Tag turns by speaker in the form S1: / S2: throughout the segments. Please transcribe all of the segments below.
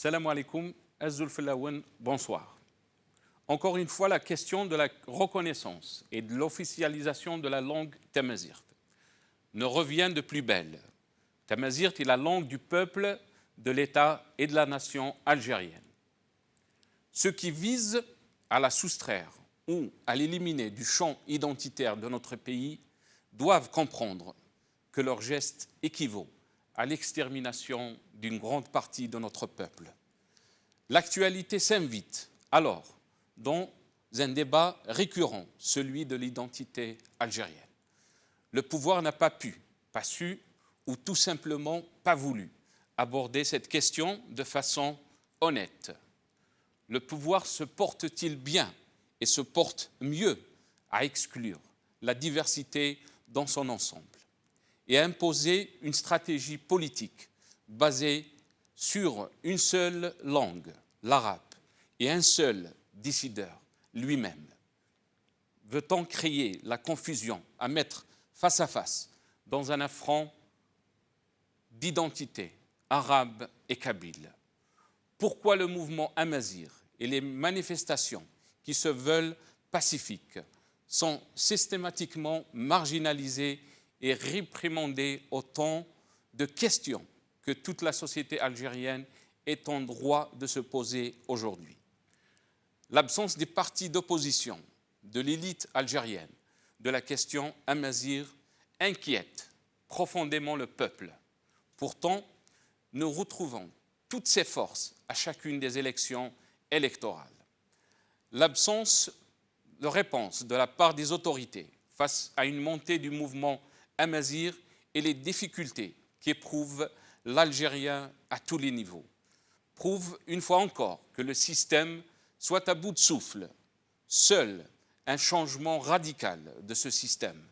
S1: Salam alaikum, Azul Filaouen, bonsoir. Encore une fois, la question de la reconnaissance et de l'officialisation de la langue tamazight ne revient de plus belle. Tamazight est la langue du peuple, de l'État et de la nation algérienne. Ceux qui visent à la soustraire ou à l'éliminer du champ identitaire de notre pays doivent comprendre que leur geste équivaut à l'extermination d'une grande partie de notre peuple. L'actualité s'invite alors dans un débat récurrent, celui de l'identité algérienne. Le pouvoir n'a pas pu, pas su ou tout simplement pas voulu aborder cette question de façon honnête. Le pouvoir se porte-t-il bien et se porte mieux à exclure la diversité dans son ensemble et à imposer une stratégie politique basée sur une seule langue, l'arabe, et un seul décideur, lui-même? Veut-on créer la confusion à mettre face à face dans un affront d'identité arabe et kabyle? Pourquoi le mouvement amazigh et les manifestations qui se veulent pacifiques sont systématiquement marginalisées et réprimandées autant de questions que toute la société algérienne est en droit de se poser aujourd'hui? L'absence des partis d'opposition, de l'élite algérienne, de la question amazigh inquiète profondément le peuple. Pourtant, nous retrouvons toutes ces forces à chacune des élections électorales. L'absence de réponse de la part des autorités face à une montée du mouvement amazigh et les difficultés qu'éprouve l'Algérien à tous les niveaux prouvent une fois encore que le système soit à bout de souffle. Seul un changement radical de ce système,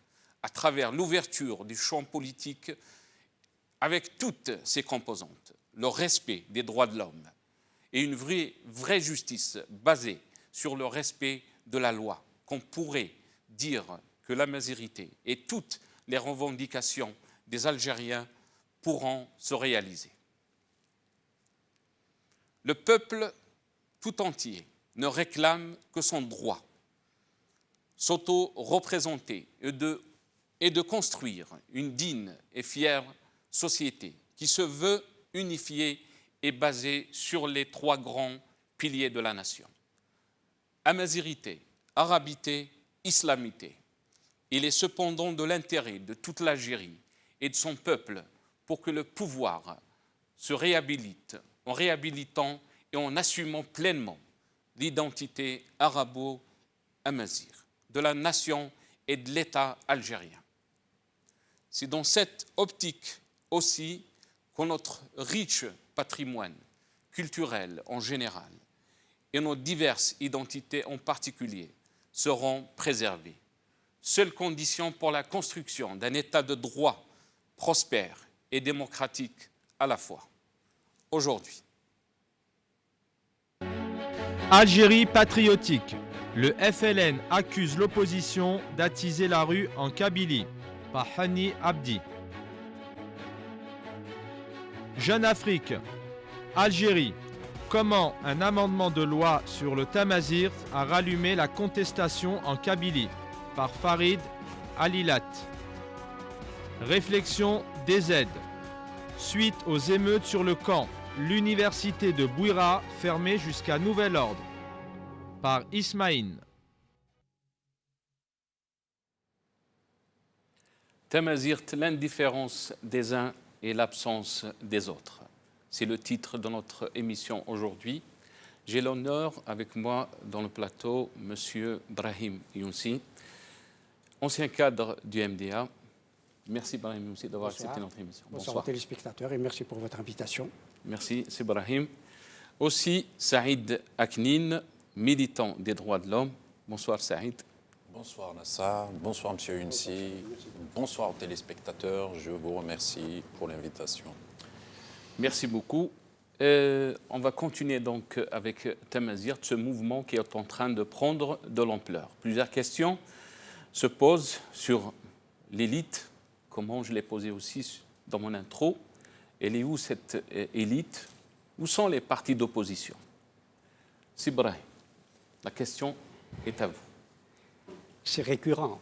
S1: à travers l'ouverture du champ politique avec toutes ses composantes, le respect des droits de l'homme et une vraie justice basée sur le respect de la loi, qu'on pourrait dire que la mazirité et toutes les revendications des Algériens pourront se réaliser. Le peuple tout entier ne réclame que son droit s'auto-représenter et de construire une digne et fière société qui se veut unifiée et basée sur les trois grands piliers de la nation: amazirité, arabité, islamité. Il est cependant de l'intérêt de toute l'Algérie et de son peuple pour que le pouvoir se réhabilite en réhabilitant et en assumant pleinement l'identité arabo-amazigh de la nation et de l'État algérien. C'est dans cette optique aussi que notre riche patrimoine culturel en général et nos diverses identités en particulier seront préservées. Seule condition pour la construction d'un État de droit prospère et démocratique à la fois. Aujourd'hui.
S2: Algérie patriotique. Le FLN accuse l'opposition d'attiser la rue en Kabylie, par Hani Abdi. Jeune Afrique. Algérie. Comment un amendement de loi sur le tamazight a rallumé la contestation en Kabylie, par Farid Alilat. Réflexion DZ. Suite aux émeutes sur le camp, l'université de Bouira fermée jusqu'à nouvel ordre, par Ismaïn.
S1: Tamazight, l'indifférence des uns et l'absence des autres. C'est le titre de notre émission aujourd'hui. J'ai l'honneur avec moi dans le plateau, M. Brahim Younsi, ancien cadre du MDA. Merci Brahim Younsi d'avoir accepté notre émission.
S3: Bonsoir aux téléspectateurs et merci pour votre invitation.
S1: Merci, c'est Brahim. Aussi Saïd Aknin, militant des droits de l'homme. Bonsoir Saïd.
S4: Bonsoir Nassar, bonsoir M. Younsi, bonsoir aux téléspectateurs, je vous remercie pour l'invitation.
S1: Merci beaucoup. On va continuer donc avec Tamazight, ce mouvement qui est en train de prendre de l'ampleur. Plusieurs questions se posent sur l'élite, comment je l'ai posé aussi dans mon intro. Elle est où cette élite? Où sont les partis d'opposition? Sibrahim, la question est à vous.
S3: C'est récurrent.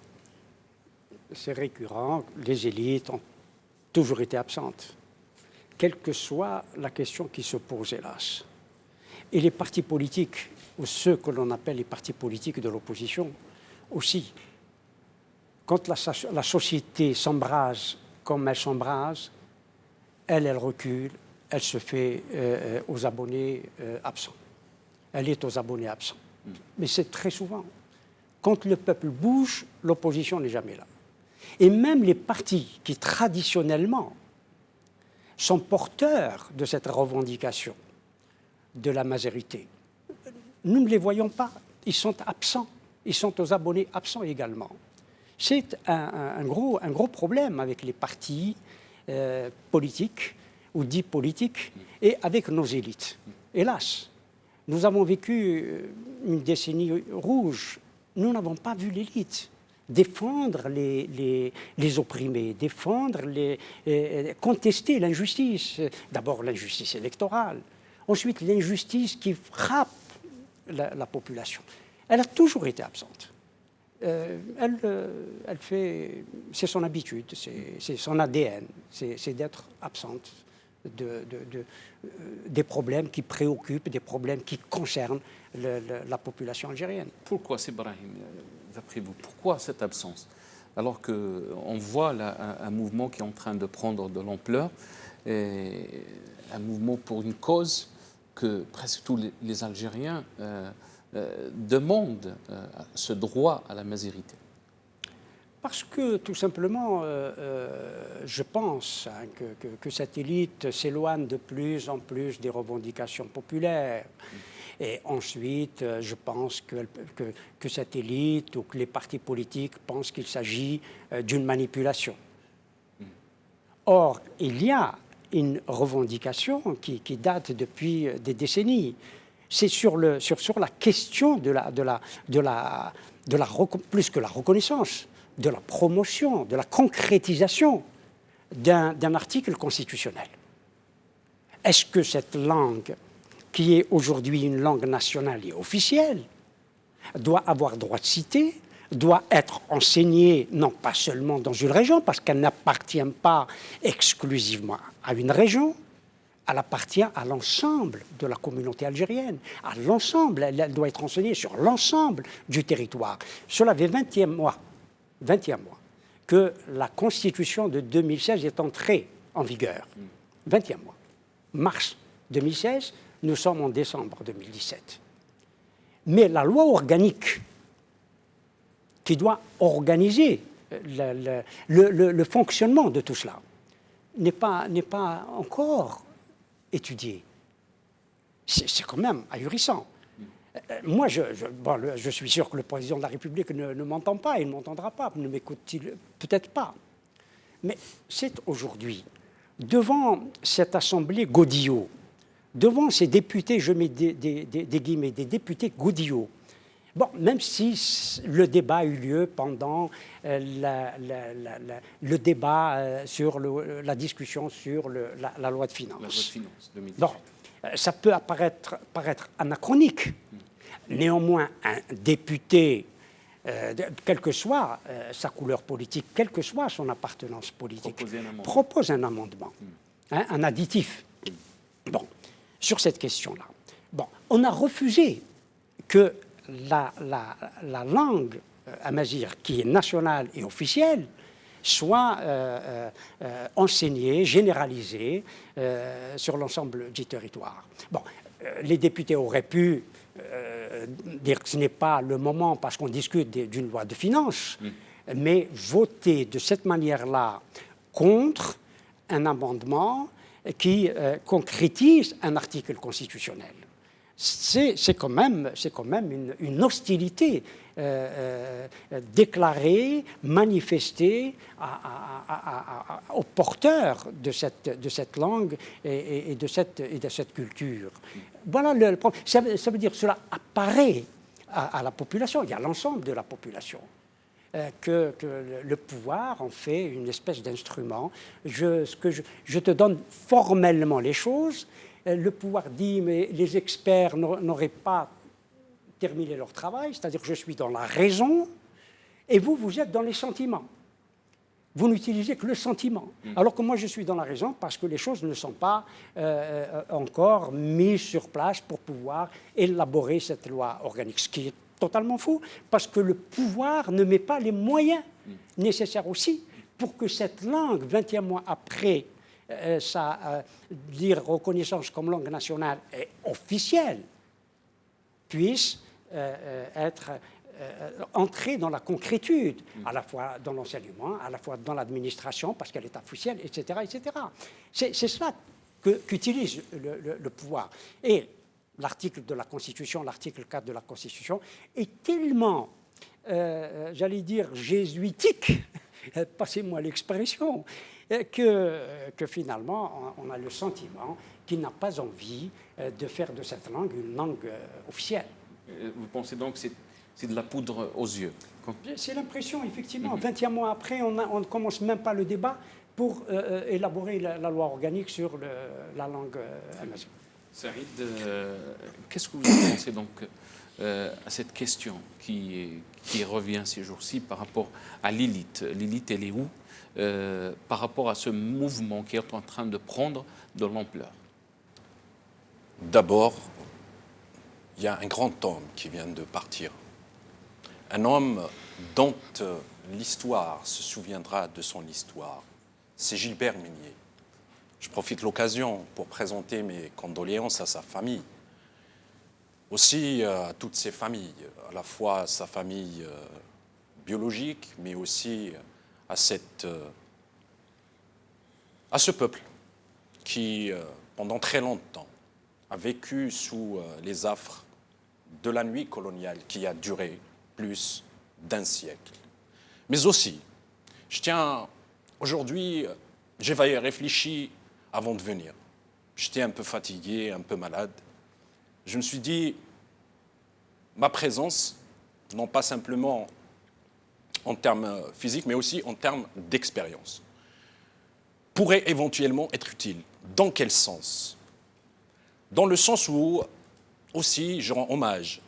S3: C'est récurrent. Les élites ont toujours été absentes, quelle que soit la question qui se pose, hélas. Et les partis politiques, ou ceux que l'on appelle les partis politiques de l'opposition, aussi. Quand la société s'embrase comme elle s'embrase, elle recule, elle se fait aux abonnés absents. Elle est aux abonnés absents. Mais c'est très souvent. Quand le peuple bouge, l'opposition n'est jamais là. Et même les partis qui, traditionnellement, sont porteurs de cette revendication de la majorité, nous ne les voyons pas. Ils sont absents. Ils sont aux abonnés absents également. C'est un gros problème avec les partis politiques ou dits politiques et avec nos élites. Hélas, nous avons vécu une décennie rouge. Nous n'avons pas vu l'élite défendre les opprimés, contester l'injustice. D'abord l'injustice électorale, ensuite l'injustice qui frappe la population. Elle a toujours été absente. C'est son habitude, c'est son ADN, c'est d'être absente des problèmes qui préoccupent, des problèmes qui concernent la population algérienne.
S1: Pourquoi, Sibrahim, d'après vous, pourquoi cette absence? Alors qu'on voit là un mouvement qui est en train de prendre de l'ampleur, un mouvement pour une cause que presque tous les Algériens demandent ce droit à la majorité.
S3: Parce que, tout simplement, je pense que cette élite s'éloigne de plus en plus des revendications populaires. Et ensuite, je pense que cette élite ou que les partis politiques pensent qu'il s'agit d'une manipulation. Or, il y a une revendication qui date depuis des décennies. C'est sur la question plus que la reconnaissance, de la promotion, de la concrétisation d'un article constitutionnel. Est-ce que cette langue, qui est aujourd'hui une langue nationale et officielle, doit avoir droit de cité, doit être enseignée non pas seulement dans une région, parce qu'elle n'appartient pas exclusivement à une région, elle appartient à l'ensemble de la communauté algérienne, à l'ensemble, elle doit être enseignée sur l'ensemble du territoire. Cela fait 20e mois que la Constitution de 2016 est entrée en vigueur. 20e mois. Mars 2016, nous sommes en décembre 2017. Mais la loi organique qui doit organiser le fonctionnement de tout cela n'est pas encore étudiée. C'est quand même ahurissant. Moi, je suis sûr que le président de la République ne m'entend pas, il ne m'entendra pas, ne m'écoute-t-il peut-être pas. Mais c'est aujourd'hui, devant cette assemblée Godillot, devant ces députés, je mets des guillemets, des députés Godillot, bon, même si le débat a eu lieu pendant le débat sur la discussion sur la loi de finances. La loi de finances 2018. Donc, ça peut paraître anachronique. Néanmoins, un député, quelle que soit sa couleur politique, quelle que soit son appartenance politique, propose un amendement, un additif. Bon, sur cette question-là. Bon, on a refusé que la langue amazigh, qui est nationale et officielle, soit enseignée, généralisée sur l'ensemble du territoire. Bon, les députés auraient pu dire que ce n'est pas le moment parce qu'on discute d'une loi de finances, mais voter de cette manière-là contre un amendement qui concrétise un article constitutionnel. C'est quand même une hostilité déclarée, manifestée aux porteurs de cette langue et de cette culture. Voilà le problème. Ça veut dire que cela apparaît à la population, il y a l'ensemble de la population. que le pouvoir en fait une espèce d'instrument. Je te donne formellement les choses. Le pouvoir dit, mais les experts n'auraient pas terminé leur travail, c'est-à-dire que je suis dans la raison, et vous êtes dans les sentiments. Vous n'utilisez que le sentiment. Alors que moi, je suis dans la raison parce que les choses ne sont pas encore mises sur place pour pouvoir élaborer cette loi organique. Ce qui est totalement faux, parce que le pouvoir ne met pas les moyens nécessaires aussi pour que cette langue, 21 mois après sa reconnaissance comme langue nationale et officielle, puisse être entrer dans la concrétude, à la fois dans l'enseignement, à la fois dans l'administration, parce qu'elle est officielle, etc. etc. C'est cela qu'utilise le pouvoir. Et l'article de la Constitution, l'article 4 de la Constitution, est tellement, j'allais dire, jésuitique, passez-moi l'expression, que finalement, on a le sentiment qu'il n'a pas envie de faire de cette langue une langue officielle.
S1: Vous pensez donc que c'est de la poudre aux yeux?
S3: C'est l'impression, effectivement. 21 mois après, on ne commence même pas le débat pour élaborer la loi organique sur la langue amazigh.
S1: Saïd, qu'est-ce que vous pensez donc à cette question qui revient ces jours-ci par rapport à l'élite? L'élite, elle est où par rapport à ce mouvement qui est en train de prendre de l'ampleur?
S4: D'abord, il y a un grand homme qui vient de partir. Un homme dont l'histoire se souviendra de son histoire. C'est Gilbert Meunier. Je profite de l'occasion pour présenter mes condoléances à sa famille. Aussi à toutes ses familles, à la fois sa famille biologique, mais aussi à ce peuple qui, pendant très longtemps, a vécu sous les affres de la nuit coloniale qui a duré plus d'un siècle. Mais aussi, aujourd'hui, j'ai réfléchi avant de venir. J'étais un peu fatigué, un peu malade. Je me suis dit, ma présence, non pas simplement en termes physiques, mais aussi en termes d'expérience, pourrait éventuellement être utile. Dans quel sens? Dans le sens où, aussi, je rends hommage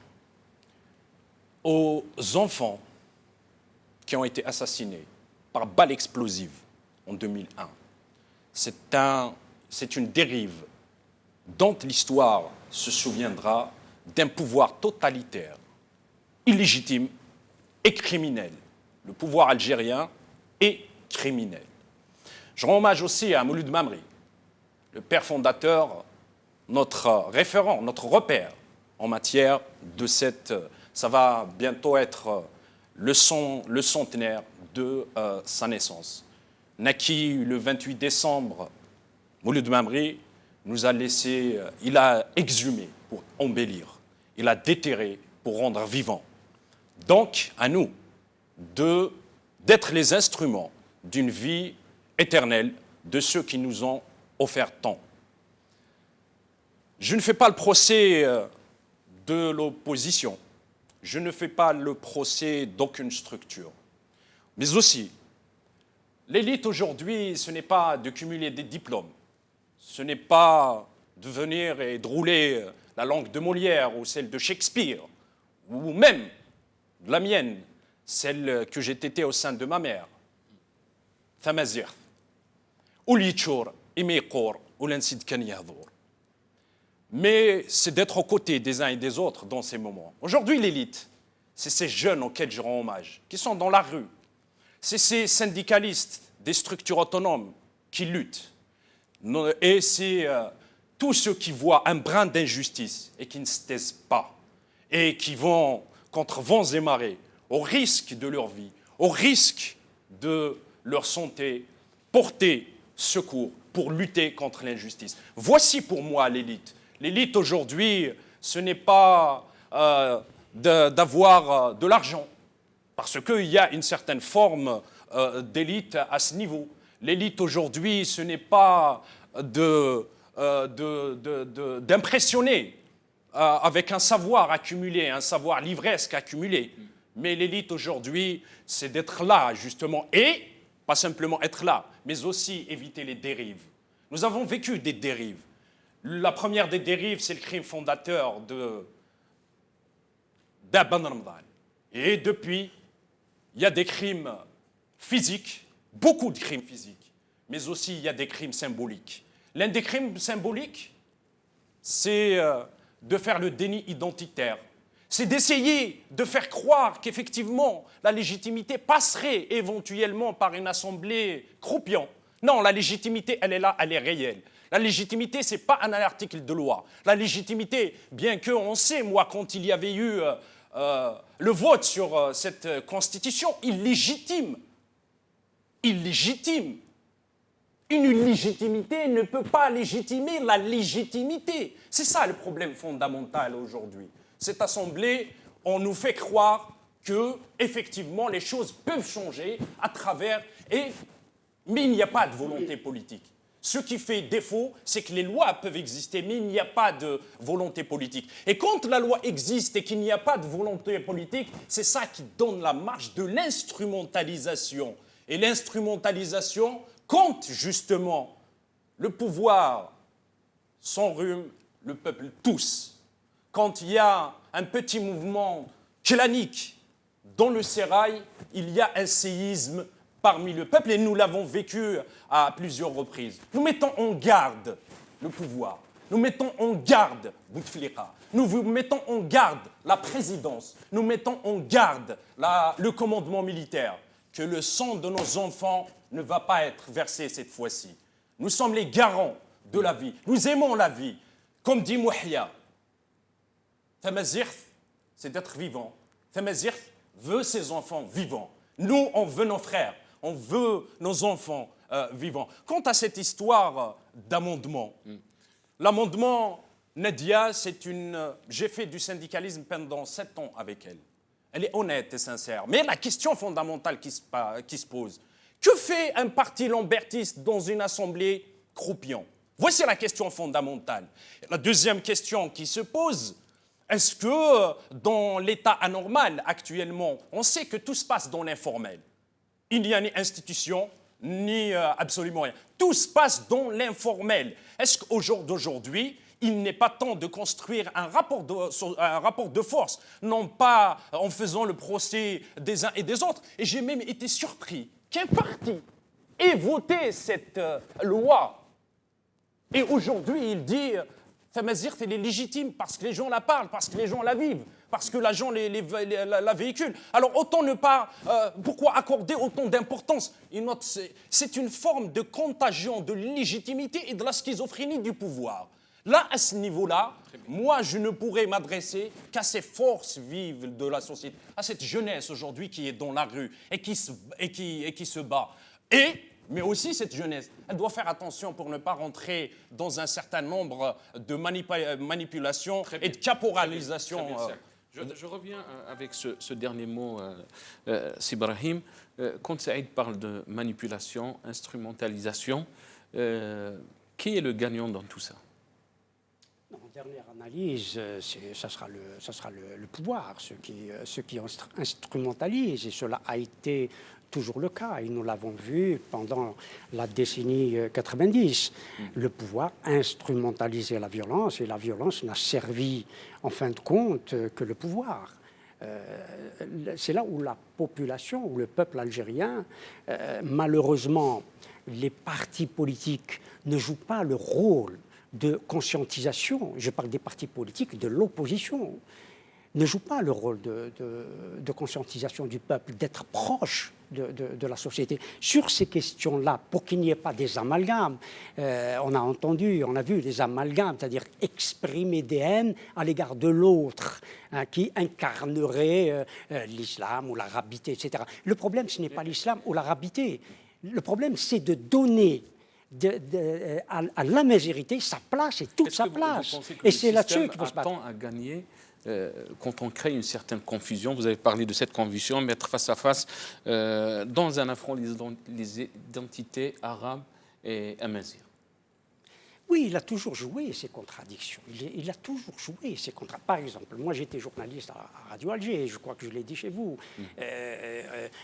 S4: aux enfants qui ont été assassinés par balle explosive en 2001. C'est une dérive dont l'histoire se souviendra d'un pouvoir totalitaire, illégitime et criminel. Le pouvoir algérien est criminel. Je rends hommage aussi à Mouloud Mamri, le père fondateur, notre référent, notre repère en matière de cette... Ça va bientôt être le centenaire de sa naissance. Naquit le 28 décembre, Mouloud Mamri nous a laissé, il a exhumé pour embellir, il a déterré pour rendre vivant. Donc, à nous d'être les instruments d'une vie éternelle de ceux qui nous ont offert tant. Je ne fais pas le procès de l'opposition, je ne fais pas le procès d'aucune structure, mais aussi, l'élite aujourd'hui, ce n'est pas de cumuler des diplômes, ce n'est pas de venir et de rouler la langue de Molière ou celle de Shakespeare, ou même de la mienne, celle que j'ai tétée au sein de ma mère. Tamazight, Oulichour, Imiqour, Oulansid Kanyadour. Mais c'est d'être aux côtés des uns et des autres dans ces moments. Aujourd'hui, l'élite, c'est ces jeunes auxquels je rends hommage, qui sont dans la rue. C'est ces syndicalistes des structures autonomes qui luttent. Et c'est tous ceux qui voient un brin d'injustice et qui ne se taisent pas et qui vont contre vents et marées, au risque de leur vie, au risque de leur santé, porter secours pour lutter contre l'injustice. Voici pour moi l'élite. L'élite aujourd'hui, ce n'est pas d'avoir de l'argent, parce qu'il y a une certaine forme d'élite à ce niveau. L'élite aujourd'hui, ce n'est pas d'impressionner avec un savoir accumulé, un savoir livresque accumulé. Mais l'élite aujourd'hui, c'est d'être là, justement, et pas simplement être là, mais aussi éviter les dérives. Nous avons vécu des dérives. La première des dérives, c'est le crime fondateur d'Aban Ramadan. Et depuis, il y a des crimes physiques, beaucoup de crimes physiques, mais aussi il y a des crimes symboliques. L'un des crimes symboliques, c'est de faire le déni identitaire. C'est d'essayer de faire croire qu'effectivement la légitimité passerait éventuellement par une assemblée croupion. Non, la légitimité, elle est là, elle est réelle. La légitimité, ce n'est pas un article de loi. La légitimité, bien qu'on sait, moi, quand il y avait eu le vote sur cette constitution, illégitime. Illégitime. Une légitimité ne peut pas légitimer la légitimité. C'est ça le problème fondamental aujourd'hui. Cette assemblée, on nous fait croire que, effectivement, les choses peuvent changer à travers... Mais il n'y a pas de volonté politique. Ce qui fait défaut, c'est que les lois peuvent exister, mais il n'y a pas de volonté politique. Et quand la loi existe et qu'il n'y a pas de volonté politique, c'est ça qui donne la marge de l'instrumentalisation. Et l'instrumentalisation, quand justement le pouvoir s'enrhume, le peuple tousse. Quand il y a un petit mouvement clanique dans le sérail, il y a un séisme parmi le peuple et nous l'avons vécu à plusieurs reprises. Nous mettons en garde le pouvoir, nous mettons en garde Bouteflika, nous vous mettons en garde la présidence, nous mettons en garde le commandement militaire, que le sang de nos enfants ne va pas être versé cette fois-ci. Nous sommes les garants de la vie, nous aimons la vie. Comme dit Mouhia, Tamazigh, c'est d'être vivant. Tamazigh veut ses enfants vivants. Nous, on veut nos frères, on veut nos enfants vivants. Quant à cette histoire d'amendement, l'amendement, Nadia, c'est une... J'ai fait du syndicalisme pendant 7 ans avec elle. Elle est honnête et sincère. Mais la question fondamentale qui se pose, que fait un parti lambertiste dans une assemblée croupion? Voici la question fondamentale. La deuxième question qui se pose, est-ce que dans l'état anormal actuellement, on sait que tout se passe dans l'informel? Il n'y a ni institution, ni absolument rien. Tout se passe dans l'informel. Est-ce qu'au jour d'aujourd'hui, il n'est pas temps de construire un rapport de force, non pas en faisant le procès des uns et des autres? Et j'ai même été surpris qu'un parti ait voté cette loi. Et aujourd'hui, il dit Tamazigh, elle est légitime parce que les gens la parlent, parce que les gens la vivent, parce que les gens la véhiculent. Alors autant ne pas... pourquoi accorder autant d'importance? C'est une forme de contagion de l'illégitimité et de la schizophrénie du pouvoir. Là, à ce niveau-là, moi, je ne pourrais m'adresser qu'à ces forces vives de la société, à cette jeunesse aujourd'hui qui est dans la rue et qui se bat. Mais aussi cette jeunesse, elle doit faire attention pour ne pas rentrer dans un certain nombre de manipulations et de caporalisation.
S1: Je reviens avec ce dernier mot, Sibrahim. Quand Saïd parle de manipulation, instrumentalisation, qui est le gagnant dans tout ça?
S3: En dernière analyse, ça sera le pouvoir, ceux qui instrumentalisent, et cela a été toujours le cas, et nous l'avons vu pendant la décennie 90. Le pouvoir instrumentalisait la violence, et la violence n'a servi, en fin de compte, que le pouvoir. C'est là où la population, où le peuple algérien, malheureusement, les partis politiques ne jouent pas le rôle de conscientisation, je parle des partis politiques, de l'opposition, ne jouent pas le rôle de conscientisation du peuple, d'être proche de la société. Sur ces questions-là, pour qu'il n'y ait pas des amalgames, on a entendu, on a vu des amalgames, c'est-à-dire exprimer des haines à l'égard de l'autre, hein, qui incarnerait l'islam ou l'arabité, etc. Le problème, ce n'est pas l'islam ou l'arabité. Le problème, c'est de donner à la majorité sa place et toute sa place. Et c'est là-dessus qu'il faut se battre.
S1: À gagner quand on crée une certaine confusion, vous avez parlé de cette confusion, mettre face à face dans un affront les identités arabes et amazighes.
S3: Oui, il a toujours joué ces contradictions. Il a toujours joué ces contradictions. Par exemple, moi j'étais journaliste à Radio Alger, je crois que je l'ai dit chez vous.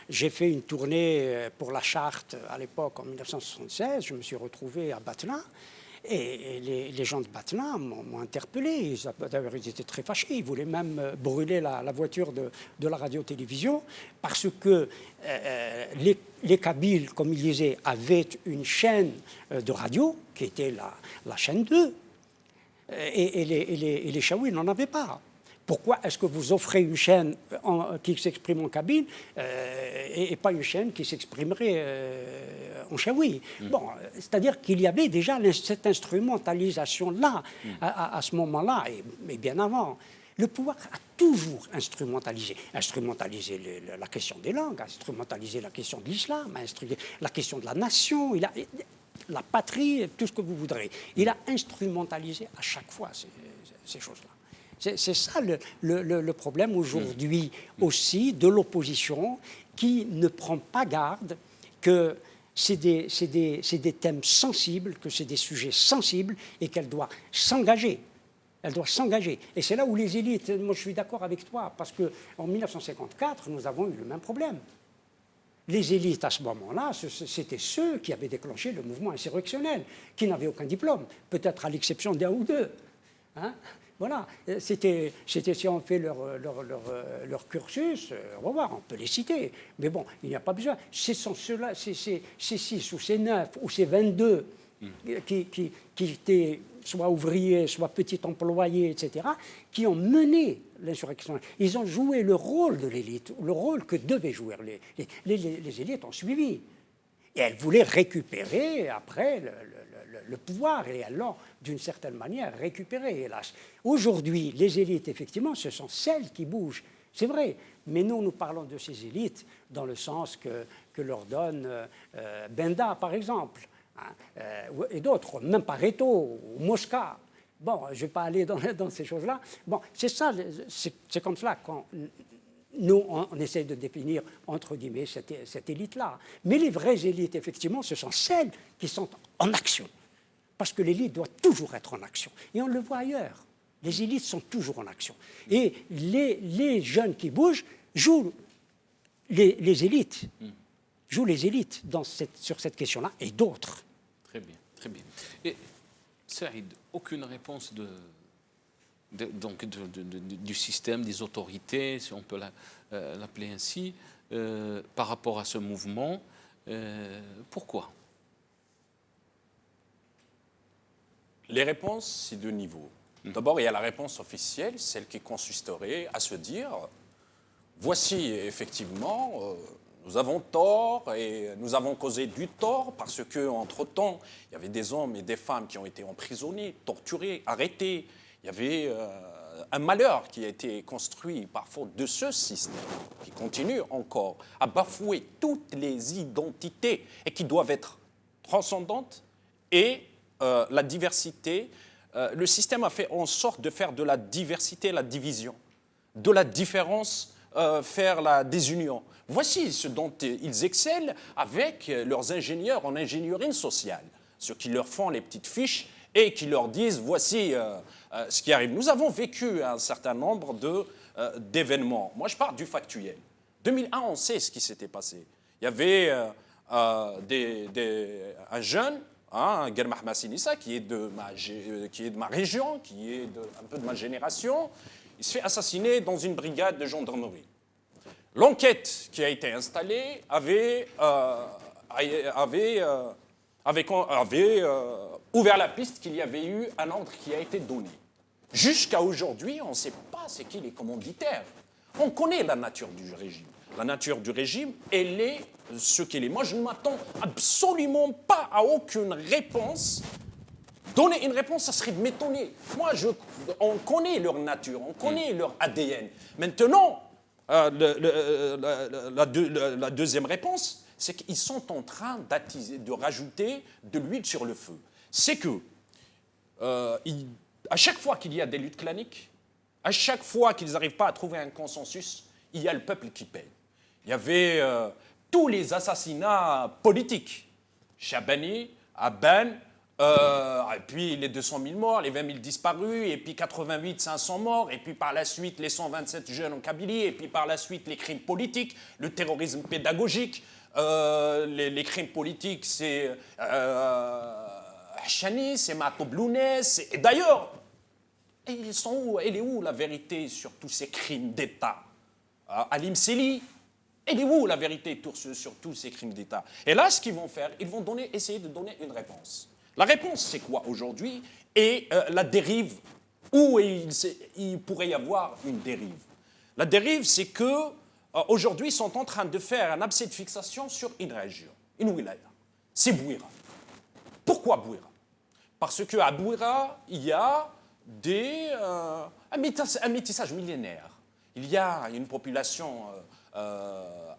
S3: J'ai fait une tournée pour la Charte à l'époque, en 1976. Je me suis retrouvé à Batna. Et les gens de Batna m'ont interpellé. D'ailleurs, ils étaient très fâchés. Ils voulaient même brûler la voiture de la radio-télévision parce que les Kabyles, comme ils disaient, avaient une chaîne de radio qui était la chaîne 2. Et les Chaouis n'en avaient pas. Pourquoi est-ce que vous offrez une chaîne qui s'exprime en kabyle et pas une chaîne qui s'exprimerait en chaoui? Bon, c'est-à-dire qu'il y avait déjà cette instrumentalisation-là à ce moment-là, mais bien avant. Le pouvoir a toujours instrumentalisé la question des langues, instrumentalisé la question de l'islam, la question de la nation, la patrie, tout ce que vous voudrez. Il a instrumentalisé à chaque fois ces choses-là. C'est ça le problème aujourd'hui aussi de l'opposition qui ne prend pas garde que c'est des thèmes sensibles, que c'est des sujets sensibles et qu'elle doit s'engager. Elle doit s'engager. Et c'est là où les élites, moi je suis d'accord avec toi, parce qu'en 1954, nous avons eu le même problème. Les élites à ce moment-là, c'était ceux qui avaient déclenché le mouvement insurrectionnel, qui n'avaient aucun diplôme, peut-être à l'exception d'un ou deux. Hein? Voilà, c'était si on fait leur cursus, on va voir, on peut les citer. Mais bon, il n'y a pas besoin. Ce sont ceux-là, ces 6 ou ces 9 ou ces 22 qui étaient soit ouvriers, soit petits employés, etc., qui ont mené l'insurrection. Ils ont joué le rôle de l'élite, le rôle que devaient jouer les élites ont suivi. Et elles voulaient récupérer après le pouvoir, et elles l'ont d'une certaine manière récupéré, hélas. Aujourd'hui, les élites, effectivement, ce sont celles qui bougent. C'est vrai, mais nous parlons de ces élites dans le sens que leur donne Benda, par exemple, hein, et d'autres, même Pareto ou Mosca. Bon, je ne vais pas aller dans ces choses-là. Bon, c'est ça, c'est comme cela qu'on... Nous, on essaie de définir, entre guillemets, cette élite-là. Mais les vraies élites, effectivement, ce sont celles qui sont en action. Parce que l'élite doit toujours être en action. Et on le voit ailleurs. Les élites sont toujours en action. Et les jeunes qui bougent jouent les élites. Jouent les élites sur cette question-là et d'autres.
S1: Très bien, très bien. Et Saïd, aucune réponse du système, des autorités, si on peut l'appeler ainsi, par rapport à ce mouvement. Pourquoi?
S4: Les réponses, c'est de niveau. D'abord, il y a la réponse officielle, celle qui consisterait à se dire, voici effectivement, nous avons tort et nous avons causé du tort parce qu'entre-temps, il y avait des hommes et des femmes qui ont été emprisonnés, torturés, arrêtés. Il y avait un malheur qui a été construit par faute de ce système, qui continue encore à bafouer toutes les identités et qui doivent être transcendantes. Et la diversité, le système a fait en sorte de faire de la diversité la division, de la différence faire la désunion. Voici ce dont ils excellent avec leurs ingénieurs en ingénierie sociale, ceux qui leur font les petites fiches et qui leur disent voici ce qui arrive. Nous avons vécu un certain nombre d'événements. Moi, je parle du factuel. 2001, on sait ce qui s'était passé. Il y avait un jeune, Guermah Massinissa, qui est de ma région, qui est un peu de ma génération. Il se fait assassiner dans une brigade de gendarmerie. L'enquête qui a été installée avait ouvert la piste qu'il y avait eu un ordre qui a été donné. Jusqu'à aujourd'hui, on ne sait pas c'est qui les commanditaires. On connaît la nature du régime. La nature du régime, elle est ce qu'elle est. Moi, je ne m'attends absolument pas à aucune réponse. Donner une réponse, ça serait de m'étonner. Moi, on connaît leur nature, on connaît leur ADN. Maintenant, la deuxième réponse, c'est qu'ils sont en train de rajouter de l'huile sur le feu. C'est que, à chaque fois qu'il y a des luttes claniques, à chaque fois qu'ils n'arrivent pas à trouver un consensus, il y a le peuple qui paye. Il y avait tous les assassinats politiques. Chabani, Aban, Et puis les 200 000 morts, les 20 000 disparus, et puis 88, 500 morts, et puis par la suite les 127 jeunes en Kabylie, et puis par la suite les crimes politiques, le terrorisme pédagogique. Les crimes politiques, c'est Hachani, c'est Matoblounes, et d'ailleurs, ils sont où? Elle est où la vérité sur tous ces crimes d'État? Halim Seli, elle est où la vérité sur tous ces crimes d'État? Et là, ce qu'ils vont faire, ils vont essayer de donner une réponse. La réponse, c'est quoi aujourd'hui? Et la dérive, où il pourrait y avoir une dérive. La dérive, c'est que aujourd'hui, ils sont en train de faire un abcès de fixation sur une région, une wilaya. C'est Bouira. Pourquoi Bouira? Parce qu'à Bouira, il y a un métissage millénaire. Il y a une population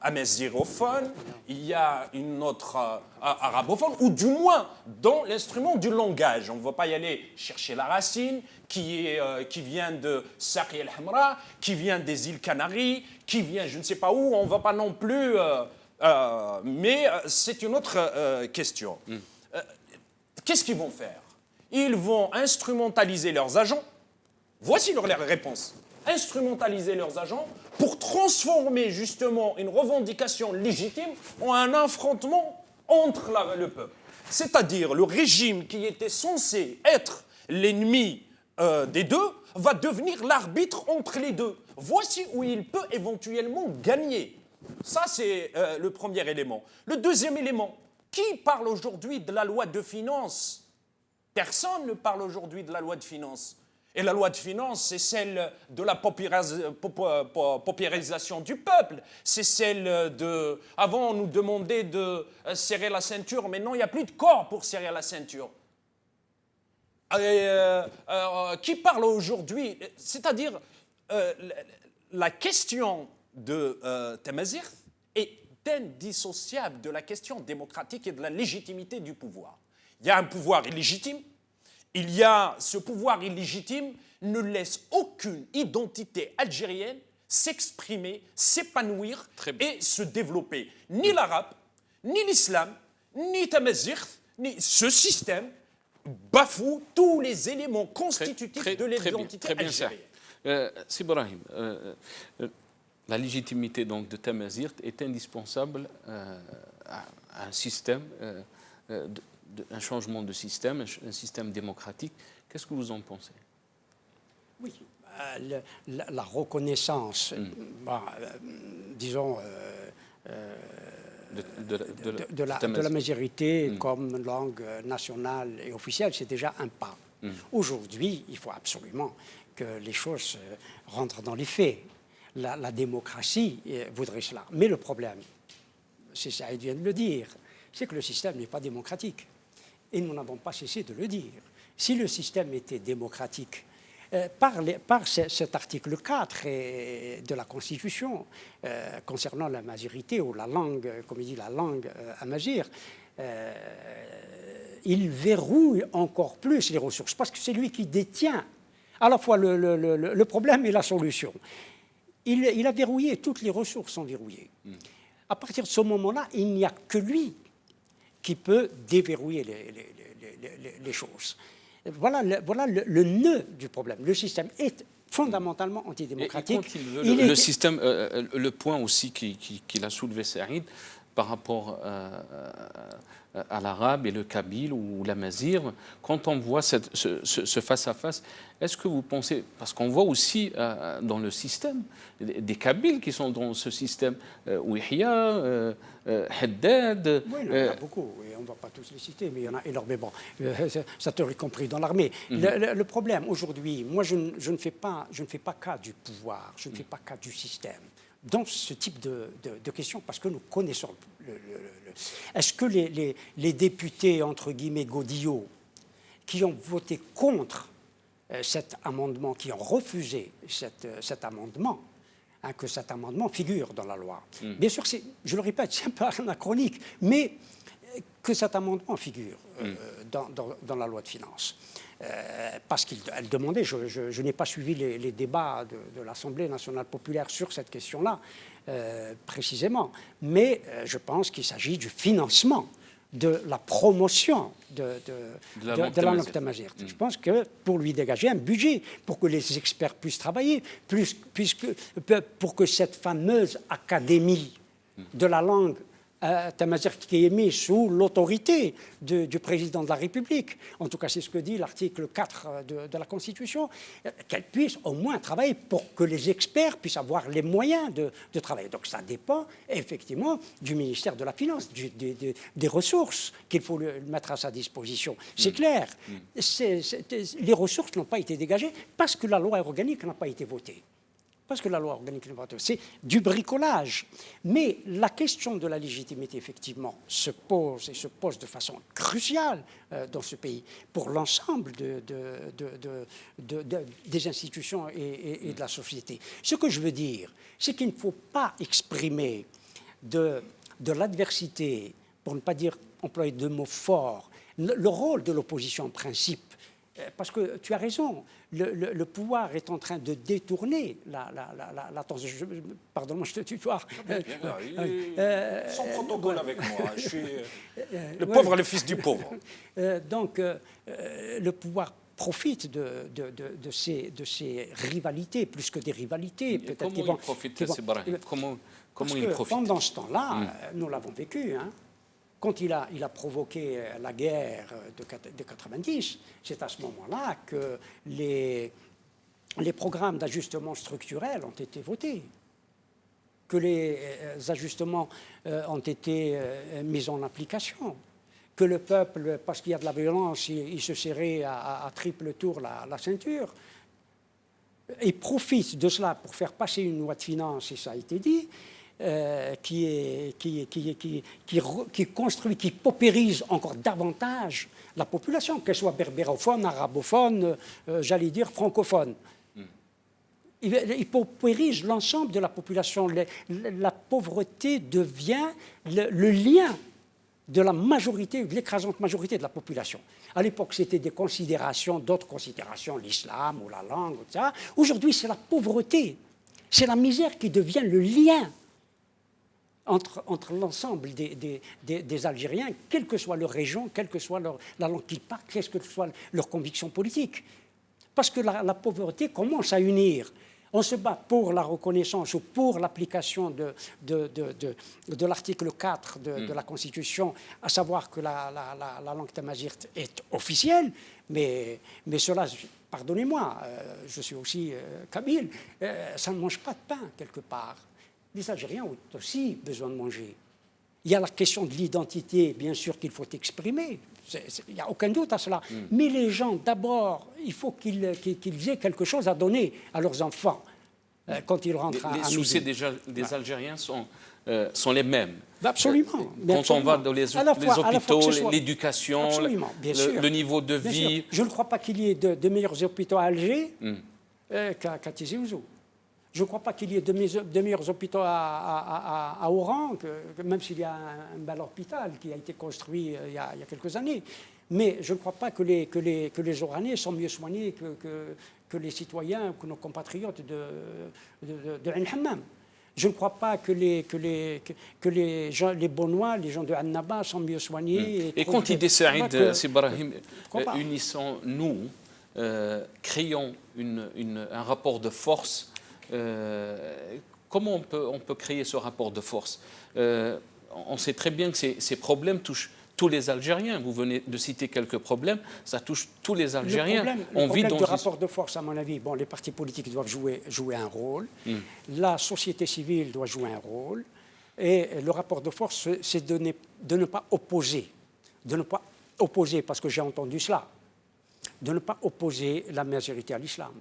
S4: amazighophone, il y a une autre arabophone, ou du moins dans l'instrument du langage. On ne va pas y aller chercher la racine, qui vient de Saqi el-Hamra, qui vient des îles Canaries, qui vient je ne sais pas où, on ne va pas non plus... mais c'est une autre question. Qu'est-ce qu'ils vont faire? Ils vont instrumentaliser leurs agents. Voici leur réponse. Instrumentaliser leurs agents pour transformer justement une revendication légitime en un affrontement entre le peuple. C'est-à-dire le régime qui était censé être l'ennemi des deux va devenir l'arbitre entre les deux. Voici où il peut éventuellement gagner. Ça, c'est le premier élément. Le deuxième élément, qui parle aujourd'hui de la loi de finances? Personne ne parle aujourd'hui de la loi de finances. Et la loi de finances, c'est celle de la paupérisation du peuple. C'est celle de... Avant, on nous demandait de serrer la ceinture, mais non, il n'y a plus de corps pour serrer la ceinture. Qui parle aujourd'hui? C'est-à-dire, la question de Tamazight est indissociable de la question démocratique et de la légitimité du pouvoir. Il y a un pouvoir illégitime. Ce pouvoir illégitime ne laisse aucune identité algérienne s'exprimer, s'épanouir et se développer. Ni l'arabe, ni l'islam, ni Tamazight, ni ce système bafoue tous les éléments constitutifs de l'identité algérienne.
S1: Sibrahim, la légitimité donc de Tamazight est indispensable à un système un changement de système, un système démocratique. Qu'est-ce que vous en pensez?
S3: Oui, la reconnaissance, disons, de la majorité comme langue nationale et officielle, c'est déjà un pas. Aujourd'hui, il faut absolument que les choses rentrent dans les faits. La démocratie voudrait cela. Mais le problème, c'est Saïd vient de le dire, c'est que le système n'est pas démocratique. Et nous n'avons pas cessé de le dire. Si le système était démocratique, par cet article 4 de la Constitution, concernant la majorité ou la langue, comme il dit, la langue amazigh, il verrouille encore plus les ressources, parce que c'est lui qui détient à la fois le problème et la solution. Il a verrouillé, toutes les ressources sont verrouillées. À partir de ce moment-là, il n'y a que lui qui peut déverrouiller les choses. Voilà le nœud du problème. Le système est fondamentalement antidémocratique.
S1: Le système, le point aussi qu'il a soulevé Saïd par rapport à l'arabe et le kabyle ou l'amazigh, quand on voit ce face-à-face, est-ce que vous pensez, parce qu'on voit aussi dans le système des kabyles qui sont dans ce système, Ouihia, Haddad...
S3: Oui, il y en a beaucoup, et on ne va pas tous les citer, mais il y en a énormément, ça y compris dans l'armée. Le problème aujourd'hui, moi je ne fais pas cas du pouvoir, je ne fais pas cas du système. Dans ce type de questions, parce que nous connaissons est-ce que les députés, entre guillemets, godillots, qui ont voté contre cet amendement, qui ont refusé cet amendement, que cet amendement figure dans la loi. Bien sûr, je le répète, c'est un peu anachronique, mais que cet amendement figure dans la loi de finances. Parce qu'elle demandait, je n'ai pas suivi les débats de l'Assemblée nationale populaire sur cette question-là, précisément, mais je pense qu'il s'agit du financement de la promotion de la langue tamazight. Je pense que pour lui dégager un budget, pour que les experts puissent travailler, pour que cette fameuse académie de la langue tamazight qui est mise sous l'autorité du président de la République, en tout cas c'est ce que dit l'article 4 de la Constitution, qu'elle puisse au moins travailler pour que les experts puissent avoir les moyens de travailler. Donc ça dépend effectivement du ministère de la Finance, des ressources qu'il faut mettre à sa disposition. C'est clair, les ressources n'ont pas été dégagées parce que la loi organique n'a pas été votée. Parce que la loi organique, c'est du bricolage. Mais la question de la légitimité, effectivement, se pose de façon cruciale dans ce pays pour l'ensemble des institutions et de la société. Ce que je veux dire, c'est qu'il ne faut pas exprimer de l'adversité, pour ne pas dire employer de mots forts, le rôle de l'opposition en principe. Parce que tu as raison, le pouvoir est en train de détourner l'attention. Pardon-moi, je te tutoie.
S4: Sans protocole avec moi. Je suis le pauvre, le fils du pauvre.
S3: Donc, le pouvoir profite de ces rivalités, plus que des rivalités.
S1: Comment il profite, Comment il profite?
S3: Pendant ce temps-là, nous l'avons vécu, hein. Quand il a provoqué la guerre de 90, c'est à ce moment-là que les programmes d'ajustement structurel ont été votés, que les ajustements ont été mis en application, que le peuple, parce qu'il y a de la violence, il se serrait à triple tour la ceinture. Il profite de cela pour faire passer une loi de finances, et ça a été dit, qui construit, qui paupérise encore davantage la population, qu'elle soit berbérophone, arabophone, j'allais dire francophone. Il paupérise l'ensemble de la population. La pauvreté devient le lien de la majorité, de l'écrasante majorité de la population. À l'époque, c'était des considérations, d'autres considérations, l'islam ou la langue, etc. Aujourd'hui, c'est la pauvreté, c'est la misère qui devient le lien entre l'ensemble des Algériens, quelle que soit leur région, quelle que soit la langue qu'ils parlent, quelle que soit leur conviction politique. Parce que la pauvreté commence à unir. On se bat pour la reconnaissance ou pour l'application de l'article 4 de la Constitution, à savoir que la langue tamazight est officielle, mais cela, pardonnez-moi, je suis aussi kabyle, ça ne mange pas de pain quelque part. Les Algériens ont aussi besoin de manger. Il y a la question de l'identité, bien sûr, qu'il faut exprimer. Il n'y a aucun doute à cela. Mais les gens, d'abord, il faut qu'ils aient quelque chose à donner à leurs enfants quand ils rentrent à midi.
S1: Les soucis des Algériens sont les mêmes.
S3: Absolument.
S1: Quand on va dans les hôpitaux, l'éducation, le niveau de vie.
S3: Je ne crois pas qu'il y ait de meilleurs hôpitaux à Alger qu'à Tizi Ouzou. Je ne crois pas qu'il y ait de meilleurs hôpitaux à Oran, même s'il y a un bel hôpital qui a été construit il y a quelques années. Mais je ne crois pas que les Oranais sont mieux soignés que les citoyens, que nos compatriotes de Ain Hammam. Je ne crois pas que les Bonois, les gens de Annaba sont mieux soignés.
S1: Et quand il dit Saïd Sibrahim, unissons-nous, créons un rapport de force. Comment on peut créer ce rapport de force? On sait très bien que ces problèmes touchent tous les Algériens. Vous venez de citer quelques problèmes, ça touche tous les Algériens.
S3: Le problème du rapport de force, à mon avis, bon, les partis politiques doivent jouer un rôle, la société civile doit jouer un rôle, et le rapport de force, c'est de ne pas opposer. De ne pas opposer, parce que j'ai entendu cela, de ne pas opposer la majorité à l'islam,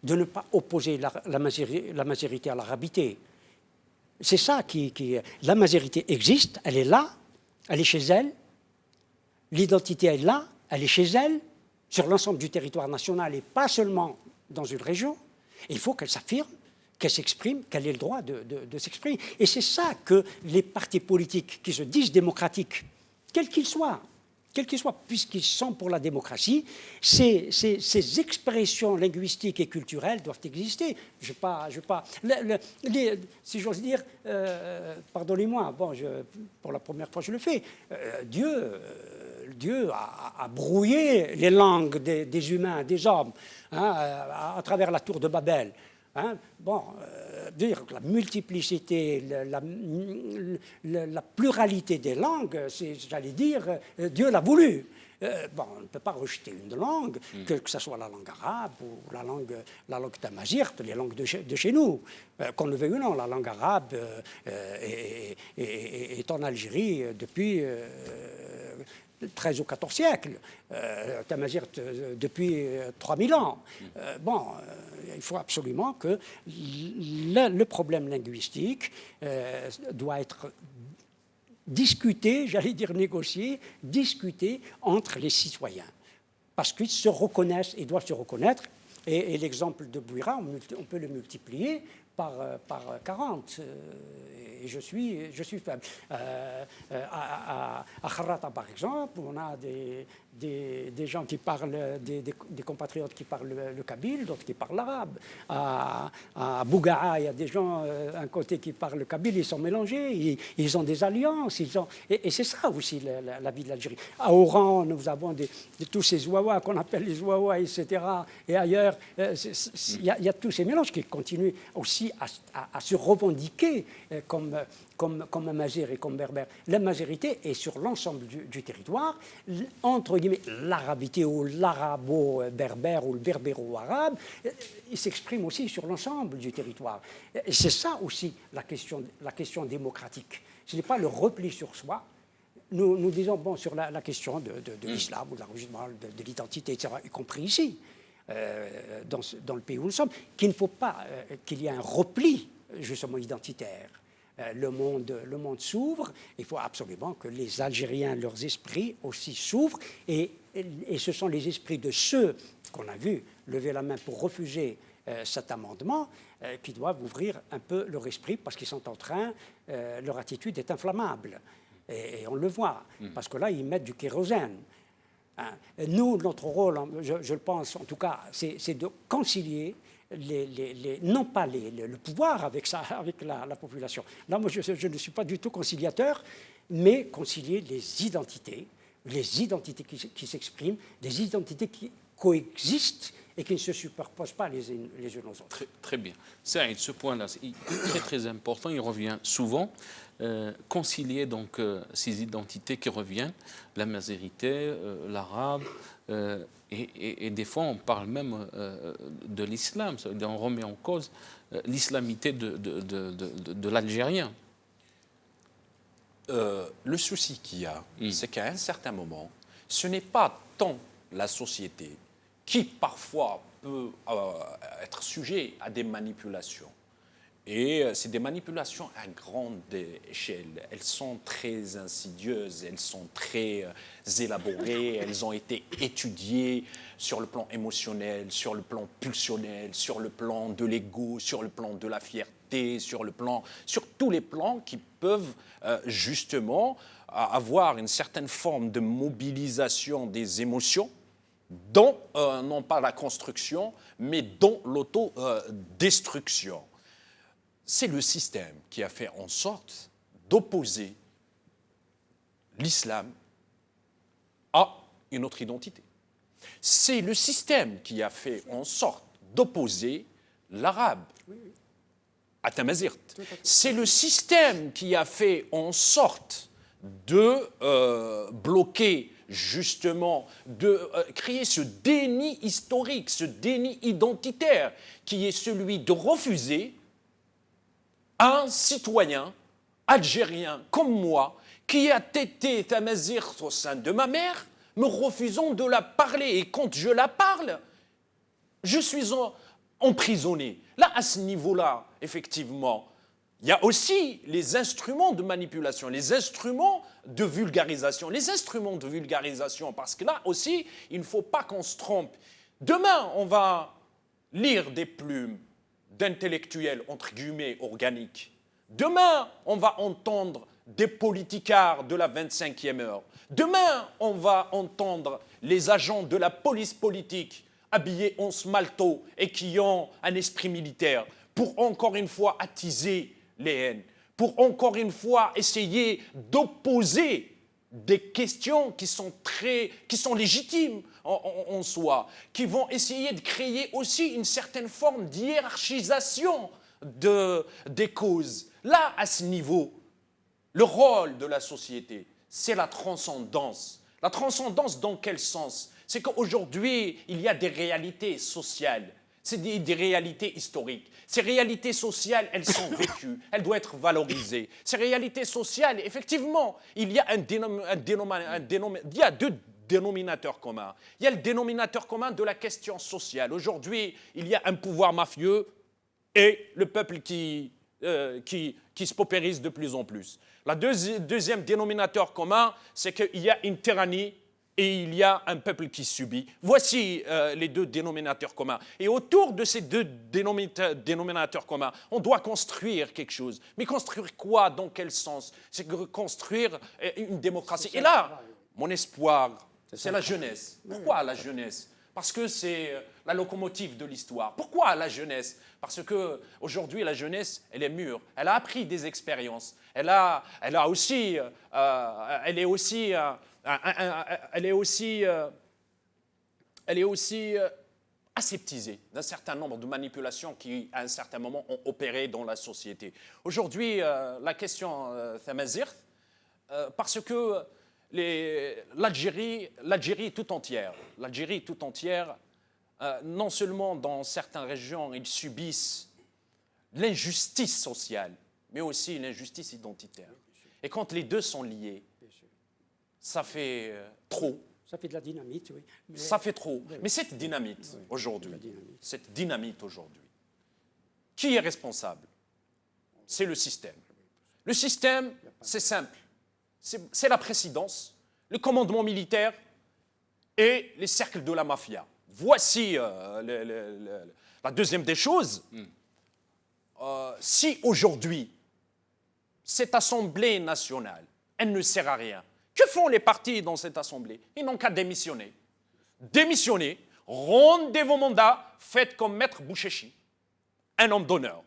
S3: de ne pas opposer la majorité à l'arabité. C'est ça qui... La majorité existe, elle est là, elle est chez elle, l'identité est là, elle est chez elle, sur l'ensemble du territoire national et pas seulement dans une région. Et il faut qu'elle s'affirme, qu'elle s'exprime, qu'elle ait le droit de s'exprimer. Et c'est ça que les partis politiques qui se disent démocratiques, quels qu'ils soient, quels qu'ils soient, puisqu'ils sont pour la démocratie, ces expressions linguistiques et culturelles doivent exister. Je vais pas si j'ose dire, pardonnez-moi, bon, pour la première fois je le fais, Dieu a brouillé les langues des humains, des hommes, hein, à travers la tour de Babel. Hein, bon, dire la multiplicité, la pluralité des langues, j'allais dire, Dieu l'a voulu. Bon, on ne peut pas rejeter une langue, que ce soit la langue arabe ou la langue tamazigh, les langues de chez nous. Qu'on le veuille ou non, la langue arabe est en Algérie depuis... 13 ou 14 siècles, tamazigh depuis 3000 ans. Bon, il faut absolument que le problème linguistique doit être discuté, j'allais dire négocié, discuté entre les citoyens. Parce qu'ils se reconnaissent et doivent se reconnaître. Et l'exemple de Bouira, on peut le multiplier par 40. Et je suis faible. À Kharrata, par exemple, on a des gens qui parlent, des compatriotes qui parlent le kabyle, d'autres qui parlent l'arabe. À Bougaa, il y a des gens, un côté qui parlent le kabyle, ils sont mélangés, ils ont des alliances. Et c'est ça aussi la vie de l'Algérie. À Oran, nous avons de tous ces ouaouas qu'on appelle les ouaouas, etc. Et ailleurs, il y a tous ces mélanges qui continuent aussi à se revendiquer comme amazigh et comme berbère. La majorité est sur l'ensemble du territoire, entre guillemets, l'arabité ou l'arabo-berbère ou le berbéro-arabe, il s'exprime aussi sur l'ensemble du territoire. Et c'est ça aussi la question démocratique. Ce n'est pas le repli sur soi. Nous disons, bon, sur la question de l'islam ou de l'enregistrement, de l'identité, etc., y compris ici, dans le pays où nous sommes, qu'il ne faut pas qu'il y ait un repli, justement, identitaire. Le monde s'ouvre, il faut absolument que les Algériens, leurs esprits aussi s'ouvrent, et ce sont les esprits de ceux qu'on a vu lever la main pour refuser cet amendement qui doivent ouvrir un peu leur esprit, parce qu'ils sont en train, leur attitude est inflammable, et on le voit, parce que là, ils mettent du kérosène. Hein. Nous, notre rôle, je le pense en tout cas, c'est de concilier non pas le pouvoir avec la population. Là, moi, je ne suis pas du tout conciliateur, mais concilier les identités qui s'expriment, des identités qui coexistent et qui ne se superposent pas les unes aux autres.
S1: Très, très bien. Saïd, ce point-là, c'est très, très important. Il revient souvent. Concilier donc ces identités qui reviennent, la mazérité, l'arabe, et des fois on parle même de l'islam, on remet en cause l'islamité de l'Algérien.
S4: Le souci qu'il y a, c'est qu'à un certain moment, ce n'est pas tant la société qui parfois peut être sujet à des manipulations. Et c'est des manipulations à grande échelle. Elles sont très insidieuses, elles sont très élaborées, elles ont été étudiées sur le plan émotionnel, sur le plan pulsionnel, sur le plan de l'ego, sur le plan de la fierté, sur tous les plans qui peuvent justement avoir une certaine forme de mobilisation des émotions dans, non pas la construction, mais dans l'autodestruction. C'est le système qui a fait en sorte d'opposer l'islam à une autre identité. C'est le système qui a fait en sorte d'opposer l'arabe à tamazigh. C'est le système qui a fait en sorte de bloquer, justement, de créer ce déni historique, ce déni identitaire, qui est celui de refuser un citoyen algérien comme moi, qui a été tamazigh au sein de ma mère, me refusant de la parler. Et quand je la parle, je suis emprisonné. Là, à ce niveau-là, effectivement, il y a aussi les instruments de manipulation, les instruments de vulgarisation. Les instruments de vulgarisation, parce que là aussi, il ne faut pas qu'on se trompe. Demain, on va lire des plumes d'intellectuels, entre guillemets, organiques. Demain, on va entendre des politicards de la 25e heure. Demain, on va entendre les agents de la police politique habillés en smalto et qui ont un esprit militaire pour encore une fois attiser les haines, pour encore une fois essayer d'opposer des questions qui sont légitimes en soi, qui vont essayer de créer aussi une certaine forme d'hiérarchisation des causes. Là, à ce niveau, le rôle de la société, c'est la transcendance. La transcendance dans quel sens? C'est qu'aujourd'hui, il y a des réalités sociales, c'est des réalités historiques. Ces réalités sociales, elles sont vécues, elles doivent être valorisées. Ces réalités sociales, effectivement, il y a deux dénominateurs communs. Il y a le dénominateur commun de la question sociale. Aujourd'hui, il y a un pouvoir mafieux et le peuple qui se paupérise de plus en plus. Le deuxième dénominateur commun, c'est qu'il y a une tyrannie et il y a un peuple qui subit. Voici les deux dénominateurs communs. Et autour de ces deux dénominateurs communs, on doit construire quelque chose. Mais construire quoi? Dans quel sens? C'est construire une démocratie. Et là, mon espoir, c'est la jeunesse. Pourquoi la jeunesse? Parce que c'est la locomotive de l'histoire. Pourquoi la jeunesse? Parce qu'aujourd'hui, la jeunesse, elle est mûre. Elle a appris des expériences. Elle est aussi aseptisée d'un certain nombre de manipulations qui, à un certain moment, ont opéré dans la société. Aujourd'hui, la question Tamazight, parce que l'Algérie tout entière, non seulement dans certaines régions, ils subissent l'injustice sociale, mais aussi l'injustice identitaire. Et quand les deux sont liés, ça fait trop.
S3: Ça fait de la dynamite, oui.
S4: Ça fait trop. Mais cette dynamite, aujourd'hui, qui est responsable? C'est le système. Le système, c'est simple. C'est la présidence, le commandement militaire et les cercles de la mafia. Voici la deuxième des choses. Si aujourd'hui, cette Assemblée nationale, elle ne sert à rien, que font les partis dans cette Assemblée? Ils n'ont qu'à démissionner. Démissionner, rendez vos mandats, faites comme Maître Bouchechi, un homme d'honneur.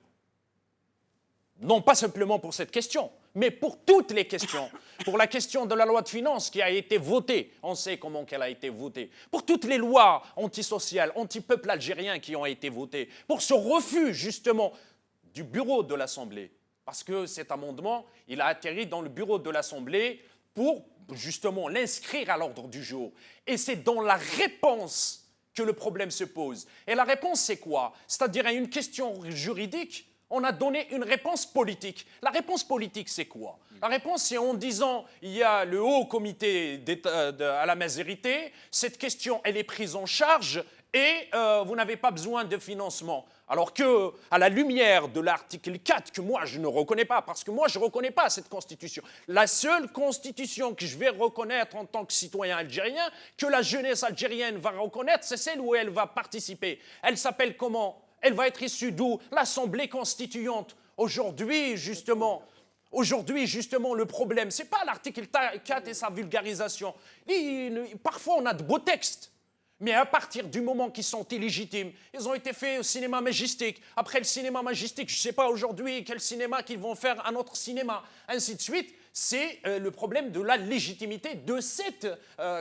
S4: Non pas simplement pour cette question, mais pour toutes les questions. Pour la question de la loi de finances qui a été votée, on sait comment elle a été votée. Pour toutes les lois antisociales, anti-peuple algérien qui ont été votées. Pour ce refus, justement, du bureau de l'Assemblée. Parce que cet amendement, il a atterri dans le bureau de l'Assemblée pour, justement, l'inscrire à l'ordre du jour. Et c'est dans la réponse que le problème se pose. Et la réponse, c'est quoi? C'est-à-dire à une question juridique, on a donné une réponse politique. La réponse politique, c'est quoi? La réponse, c'est en disant, il y a le haut comité à la majorité, cette question, elle est prise en charge et vous n'avez pas besoin de financement. Alors que, à la lumière de l'article 4, que moi je ne reconnais pas, parce que moi je ne reconnais pas cette constitution, la seule constitution que je vais reconnaître en tant que citoyen algérien, que la jeunesse algérienne va reconnaître, c'est celle où elle va participer. Elle s'appelle comment? Elle va être issue d'où? L'Assemblée constituante. Aujourd'hui, justement, le problème, ce n'est pas l'article 4 et sa vulgarisation. Parfois, on a de beaux textes. Mais à partir du moment qu'ils sont illégitimes, ils ont été faits au cinéma majestique. Après le cinéma majestique, je ne sais pas aujourd'hui quel cinéma qu'ils vont faire un autre cinéma, ainsi de suite. C'est le problème de la légitimité de cette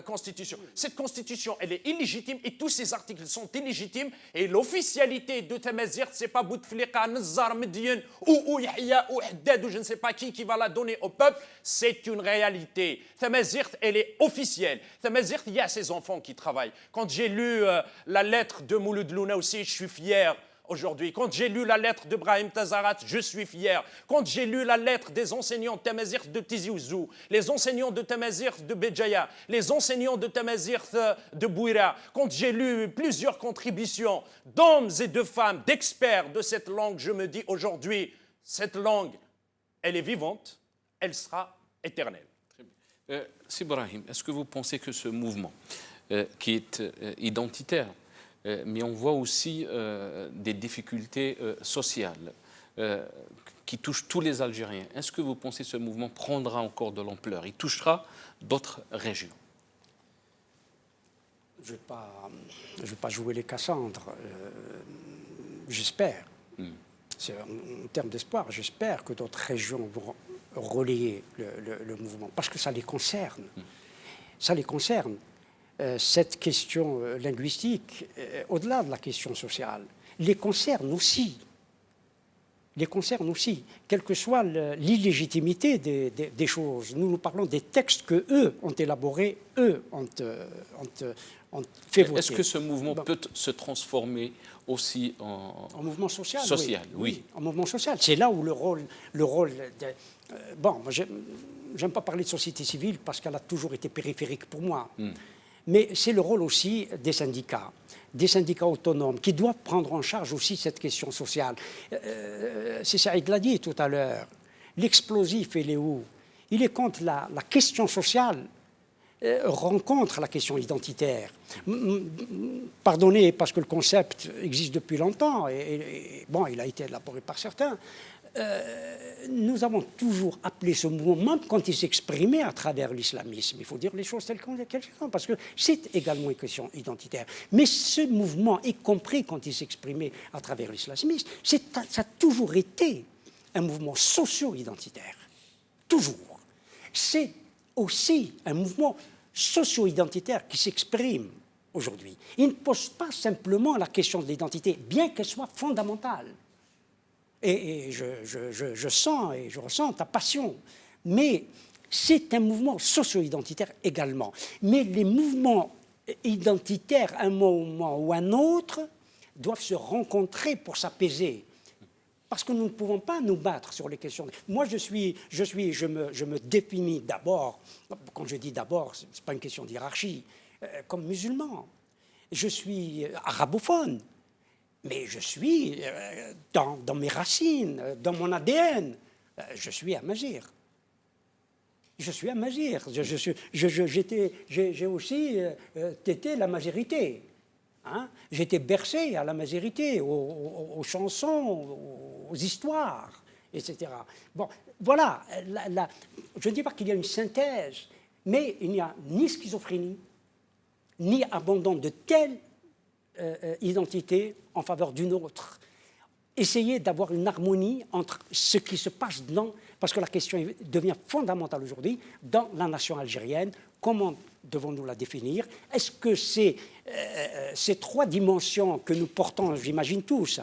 S4: constitution. Cette constitution, elle est illégitime et tous ces articles sont illégitimes. Et l'officialité de Tamazight, ce n'est pas Bouteflika, Nzar, Medien ou Yahya ou Haddad ou je ne sais pas qui va la donner au peuple. C'est une réalité. Tamazight, elle est officielle. Tamazight, il y a ses enfants qui travaillent. Quand j'ai lu la lettre de Mouloud Louna aussi, je suis fier. Aujourd'hui, quand j'ai lu la lettre de Brahim Tazarat, je suis fier. Quand j'ai lu la lettre des enseignants de Tamazight de Tizi Ouzou, les enseignants de Tamazight de Béjaïa, les enseignants de Tamazight de Bouira, quand j'ai lu plusieurs contributions d'hommes et de femmes, d'experts de cette langue, je me dis aujourd'hui, cette langue, elle est vivante, elle sera éternelle.
S1: Très bien. Sibrahim, est-ce que vous pensez que ce mouvement, qui est identitaire, mais on voit aussi des difficultés sociales, qui touche tous les Algériens. Est-ce que vous pensez que ce mouvement prendra encore de l'ampleur? Il touchera d'autres régions?
S3: Je ne vais pas jouer les Cassandres. J'espère. En termes d'espoir, j'espère que d'autres régions vont relayer le mouvement, parce que ça les concerne. Ça les concerne. Cette question linguistique, au-delà de la question sociale, les concerne aussi. Quelle que soit l'illégitimité des choses. Nous parlons des textes qu'eux ont élaborés, eux ont fait voter.
S1: Est-ce que ce mouvement peut se transformer aussi en
S3: mouvement social?
S1: Oui.
S3: En mouvement social. C'est là où le rôle bon, moi, j'aime pas parler de société civile parce qu'elle a toujours été périphérique pour moi. Mais c'est le rôle aussi des syndicats autonomes, qui doivent prendre en charge aussi cette question sociale. C'est Saïd l'a dit tout à l'heure, l'explosif, il est où? Il est quand la question sociale rencontre la question identitaire. Pardonnez, parce que le concept existe depuis longtemps, et bon, il a été élaboré par certains. Nous avons toujours appelé ce mouvement, même quand il s'exprimait à travers l'islamisme. Il faut dire les choses telles qu'elles sont, parce que c'est également une question identitaire. Mais ce mouvement, y compris quand il s'exprimait à travers l'islamisme, ça a toujours été un mouvement socio-identitaire. Toujours. C'est aussi un mouvement socio-identitaire qui s'exprime aujourd'hui. Il ne pose pas simplement la question de l'identité, bien qu'elle soit fondamentale. Et je sens et je ressens ta passion. Mais c'est un mouvement socio-identitaire également. Mais les mouvements identitaires, un moment ou un autre, doivent se rencontrer pour s'apaiser. Parce que nous ne pouvons pas nous battre sur les questions. Moi, je me définis d'abord, quand je dis d'abord, ce n'est pas une question d'hiérarchie, comme musulman. Je suis arabophone. Mais je suis dans mes racines, dans mon ADN. Je suis amazigh. J'ai aussi tété la majorité. Hein? J'étais bercé à la majorité, aux chansons, aux histoires, etc. Bon, voilà. Je ne dis pas qu'il y a une synthèse, mais il n'y a ni schizophrénie, ni abandon de telle identité en faveur d'une autre. Essayer d'avoir une harmonie entre ce qui se passe parce que la question devient fondamentale aujourd'hui, dans la nation algérienne. Comment devons-nous la définir? Est-ce que ces trois dimensions que nous portons, j'imagine tous,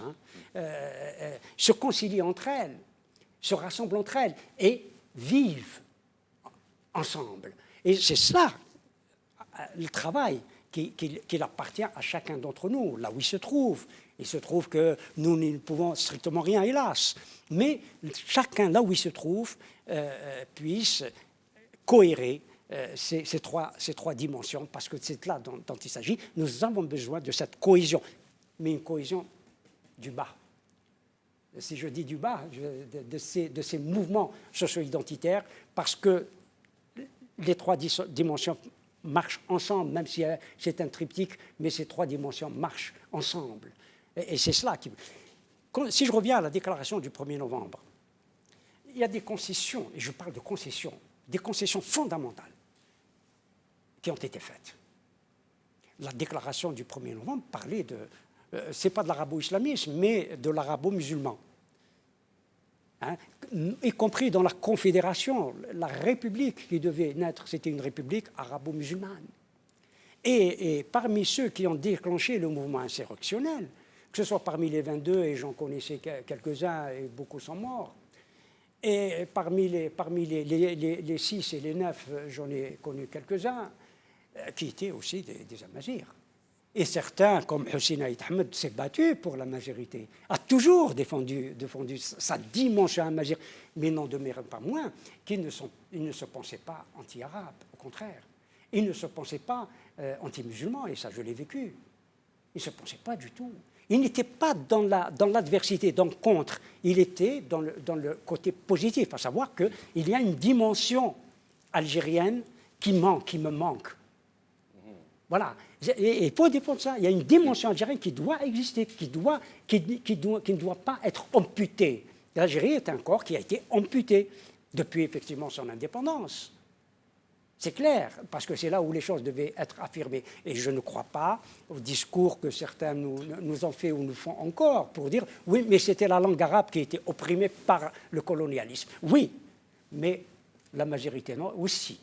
S3: se concilient entre elles, se rassemblent entre elles et vivent ensemble? Et c'est cela, le travail qu'il appartient à chacun d'entre nous, là où il se trouve. Il se trouve que nous ne pouvons strictement rien, hélas. Mais chacun, là où il se trouve, puisse cohérer ces trois dimensions, parce que c'est là dont il s'agit. Nous avons besoin de cette cohésion, mais une cohésion du bas. Si je dis du bas, de ces mouvements socio-identitaires, parce que les trois dimensions marchent ensemble, même si c'est un triptyque, mais ces trois dimensions marchent ensemble. Et c'est cela qui... Si je reviens à la déclaration du 1er novembre, il y a des concessions, et je parle de concessions, des concessions fondamentales qui ont été faites. La déclaration du 1er novembre parlait de... c'est pas de l'arabo-islamisme, mais de l'arabo-musulman. Hein, y compris dans la confédération, la république qui devait naître, c'était une république arabo-musulmane. Et parmi ceux qui ont déclenché le mouvement insurrectionnel, que ce soit parmi les 22, et j'en connaissais quelques-uns, et beaucoup sont morts, et parmi les 6 et les 9, j'en ai connu quelques-uns, qui étaient aussi des amazirs. Et certains, comme Hussein Aït Ahmed, s'est battu pour la majorité, a toujours défendu sa dimension amazigh, mais n'en demeure pas moins qu'ils ne se pensaient pas anti-arabes, au contraire. Ils ne se pensaient pas anti-musulmans, et ça je l'ai vécu. Ils ne se pensaient pas du tout. Ils n'étaient pas dans l'adversité, dans le contre. Il était dans le côté positif, à savoir qu'il y a une dimension algérienne qui me manque. Voilà. Et il faut défendre ça. Il y a une dimension algérienne qui doit exister, qui ne doit pas être amputée. L'Algérie est un corps qui a été amputé depuis effectivement son indépendance. C'est clair, parce que c'est là où les choses devaient être affirmées. Et je ne crois pas au discours que certains nous ont fait ou nous font encore pour dire « oui, mais c'était la langue arabe qui était opprimée par le colonialisme ». Oui, mais la majorité non, aussi.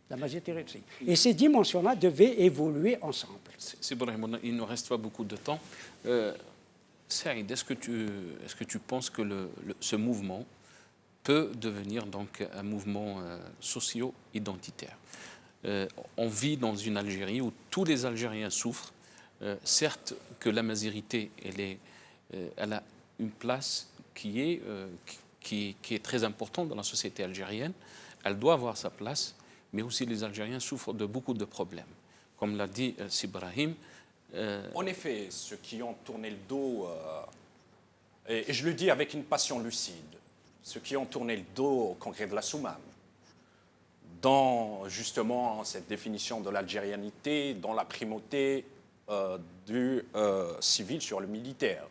S3: La majorité aussi. Et ces dimensions-là devaient évoluer ensemble.
S1: C'est bon, il ne nous reste pas beaucoup de temps. Saïd, est-ce que tu penses que ce mouvement peut devenir donc un mouvement socio-identitaire? On vit dans une Algérie où tous les Algériens souffrent. Certes que la mazirité, elle a une place qui est très importante dans la société algérienne. Elle doit avoir sa place, mais aussi les Algériens souffrent de beaucoup de problèmes. Comme l'a dit Sibrahim.
S4: En effet, ceux qui ont tourné le dos, et je le dis avec une passion lucide, ceux qui ont tourné le dos au congrès de la Soumam, dans justement cette définition de l'algérianité, dans la primauté du civil sur le militaire.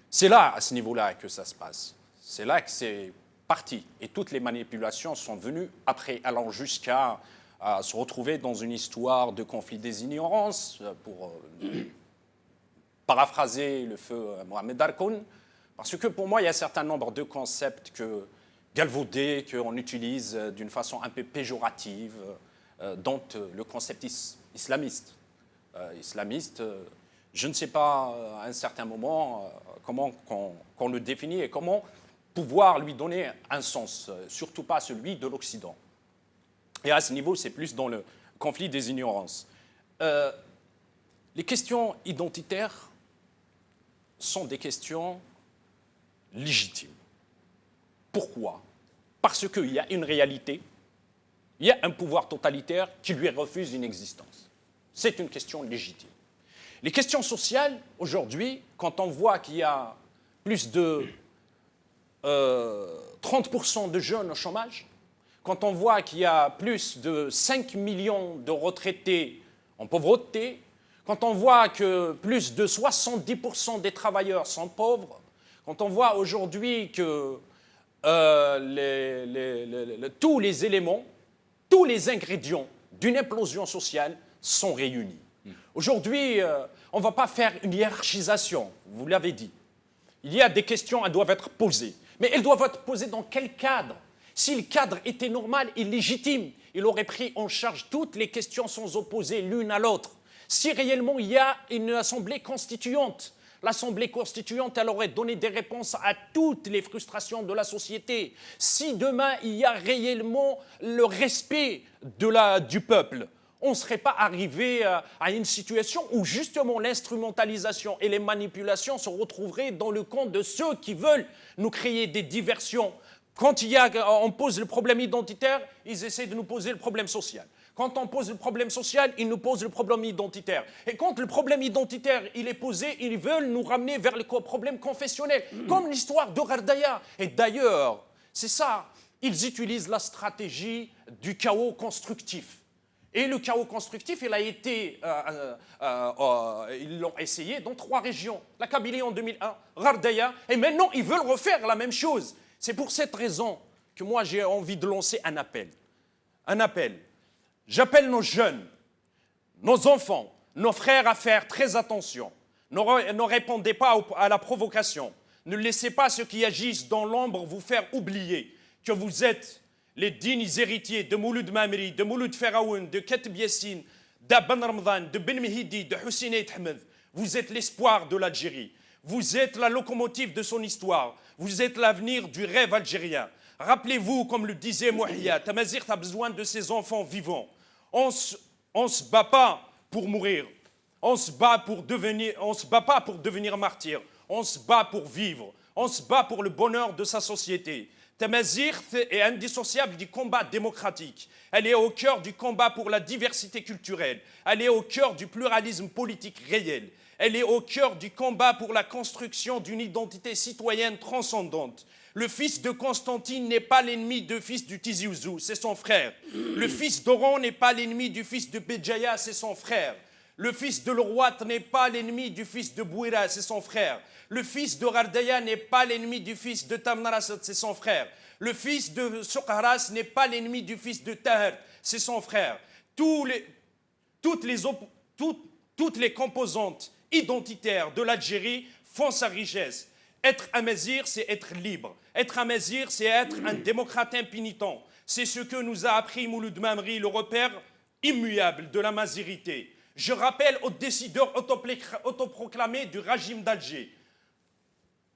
S4: C'est là, à ce niveau-là, que ça se passe. C'est là que c'est parti. Et toutes les manipulations sont venues après, allant jusqu'à se retrouver dans une histoire de conflit des ignorances, pour paraphraser le feu Mohamed Harkoun. Parce que pour moi, il y a un certain nombre de concepts galvaudés, qu'on utilise d'une façon un peu péjorative, dont le concept islamiste. Je ne sais pas à un certain moment comment qu'on le définit et comment pouvoir lui donner un sens, surtout pas celui de l'Occident. Et à ce niveau, c'est plus dans le conflit des ignorances. Les questions identitaires sont des questions légitime. Pourquoi? Parce qu'il y a une réalité, il y a un pouvoir totalitaire qui lui refuse une existence. C'est une question légitime. Les questions sociales, aujourd'hui, quand on voit qu'il y a plus de 30% de jeunes au chômage, quand on voit qu'il y a plus de 5 millions de retraités en pauvreté, quand on voit que plus de 70% des travailleurs sont pauvres, quand on voit aujourd'hui que tous les éléments, tous les ingrédients d'une implosion sociale sont réunis. Aujourd'hui, on ne va pas faire une hiérarchisation, vous l'avez dit. Il y a des questions, elles doivent être posées. Mais elles doivent être posées dans quel cadre? Si le cadre était normal et légitime, il aurait pris en charge toutes les questions sans opposer l'une à l'autre. Si réellement il y a une assemblée constituante, l'Assemblée constituante, elle aurait donné des réponses à toutes les frustrations de la société. Si demain, il y a réellement le respect du peuple, on ne serait pas arrivé à une situation où justement l'instrumentalisation et les manipulations se retrouveraient dans le camp de ceux qui veulent nous créer des diversions. Quand on pose le problème identitaire, ils essaient de nous poser le problème social. Quand on pose le problème social, ils nous posent le problème identitaire. Et quand le problème identitaire il est posé, ils veulent nous ramener vers le problème confessionnel, comme l'histoire de Ghardaya. Et d'ailleurs, c'est ça, ils utilisent la stratégie du chaos constructif. Et le chaos constructif, il a été, ils l'ont essayé dans 3 régions. La Kabylie en 2001, Ghardaya, et maintenant ils veulent refaire la même chose. C'est pour cette raison que moi j'ai envie de lancer un appel. Un appel. J'appelle nos jeunes, nos enfants, nos frères à faire très attention. Ne répondez pas à la provocation. Ne laissez pas ceux qui agissent dans l'ombre vous faire oublier que vous êtes les dignes héritiers de Mouloud Mamri, de Mouloud Feraoun, de Kateb Yassine, d'Aban Ramadan, de Ben Mehidi, de Hussein Ahmed. Vous êtes l'espoir de l'Algérie. Vous êtes la locomotive de son histoire. Vous êtes l'avenir du rêve algérien. Rappelez-vous, comme le disait Mouhia, Tamazight a besoin de ses enfants vivants. On se bat pas pour mourir. On se bat pas pour devenir martyr. On se bat pour vivre. On se bat pour le bonheur de sa société. Tamazight est indissociable du combat démocratique. Elle est au cœur du combat pour la diversité culturelle. Elle est au cœur du pluralisme politique réel. Elle est au cœur du combat pour la construction d'une identité citoyenne transcendante. Le fils de Constantine n'est pas l'ennemi du fils du Tizi Ouzou, c'est son frère. Le fils d'Oran n'est pas l'ennemi du fils de Béjaïa, c'est son frère. Le fils de Lerwat n'est pas l'ennemi du fils de Bouira, c'est son frère. Le fils de Ghardaya n'est pas l'ennemi du fils de Tamnaras, c'est son frère. Le fils de Soukharas n'est pas l'ennemi du fils de Taher, c'est son frère. Toutes les composantes identitaires de l'Algérie font sa richesse. Être amazigh, c'est être libre. Être amazigh, c'est être un démocrate impénitent. C'est ce que nous a appris Mouloud Mamri, le repère immuable de la mazirité. Je rappelle aux décideurs autoproclamés du régime d'Alger,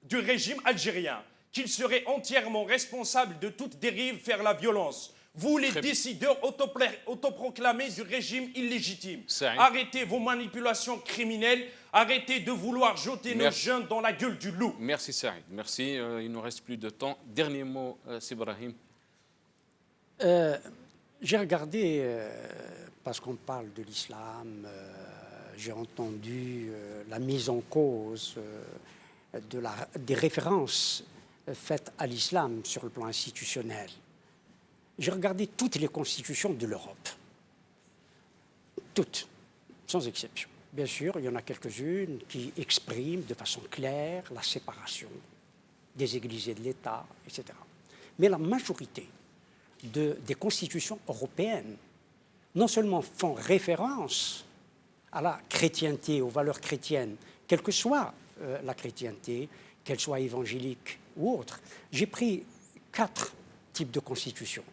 S4: du régime algérien, qu'ils seraient entièrement responsables de toute dérive vers la violence. Vous, les décideurs autoproclamés du régime illégitime, arrêtez vos manipulations criminelles, arrêtez de vouloir jeter nos jeunes dans la gueule du loup.
S1: Merci Saïd, merci. Il ne nous reste plus de temps. Dernier mot, Sibrahim.
S3: J'ai regardé, parce qu'on parle de l'islam, j'ai entendu la mise en cause des références faites à l'islam sur le plan institutionnel. J'ai regardé toutes les constitutions de l'Europe. Toutes, sans exception. Bien sûr, il y en a quelques-unes qui expriment de façon claire la séparation des églises et de l'État, etc. Mais la majorité des constitutions européennes, non seulement font référence à la chrétienté, aux valeurs chrétiennes, quelle que soit la chrétienté, qu'elle soit évangélique ou autre. J'ai pris 4 types de constitutions.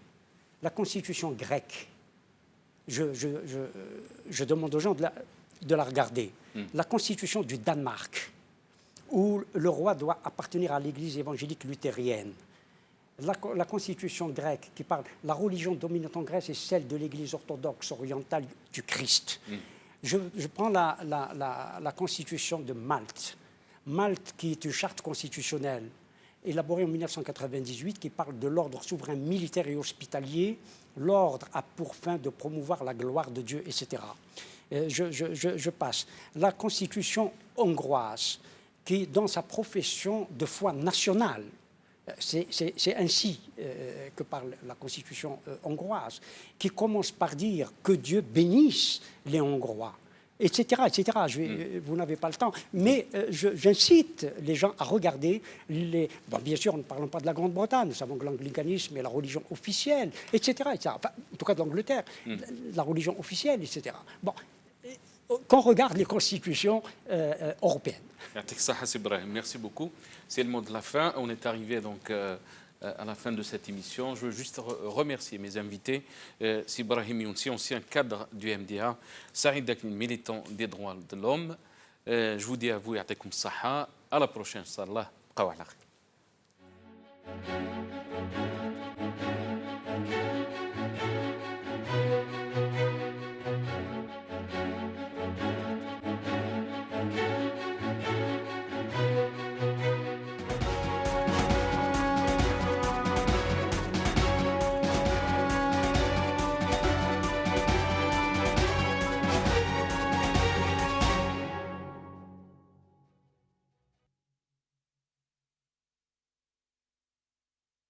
S3: La constitution grecque, je demande aux gens de la regarder. La constitution du Danemark, où le roi doit appartenir à l'église évangélique luthérienne. La constitution grecque qui parle, la religion dominante en Grèce est celle de l'église orthodoxe orientale du Christ. Je prends la constitution de Malte. Malte, qui est une charte constitutionnelle élaborée en 1998, qui parle de l'ordre souverain militaire et hospitalier. L'ordre a pour fin de promouvoir la gloire de Dieu, etc. Je passe. La constitution hongroise, qui, dans sa profession de foi nationale, c'est ainsi que parle la constitution hongroise, qui commence par dire que Dieu bénisse les Hongrois, etc. etc. Vous n'avez pas le temps, mais j'incite les gens à regarder bon, bien sûr, ne parlons pas de la Grande-Bretagne, nous savons que l'anglicanisme est la religion officielle, etc. etc. Enfin, en tout cas de l'Angleterre, la religion officielle, etc. Bon, qu'on regarde les constitutions européennes.
S1: Merci beaucoup. C'est le mot de la fin. On est arrivé donc à la fin de cette émission. Je veux juste remercier mes invités. Sibrahim Younsi, ancien cadre du MDA, Saïd Dakni, militant des droits de l'homme. Je vous dis à vous, à la prochaine, Inch'Allah.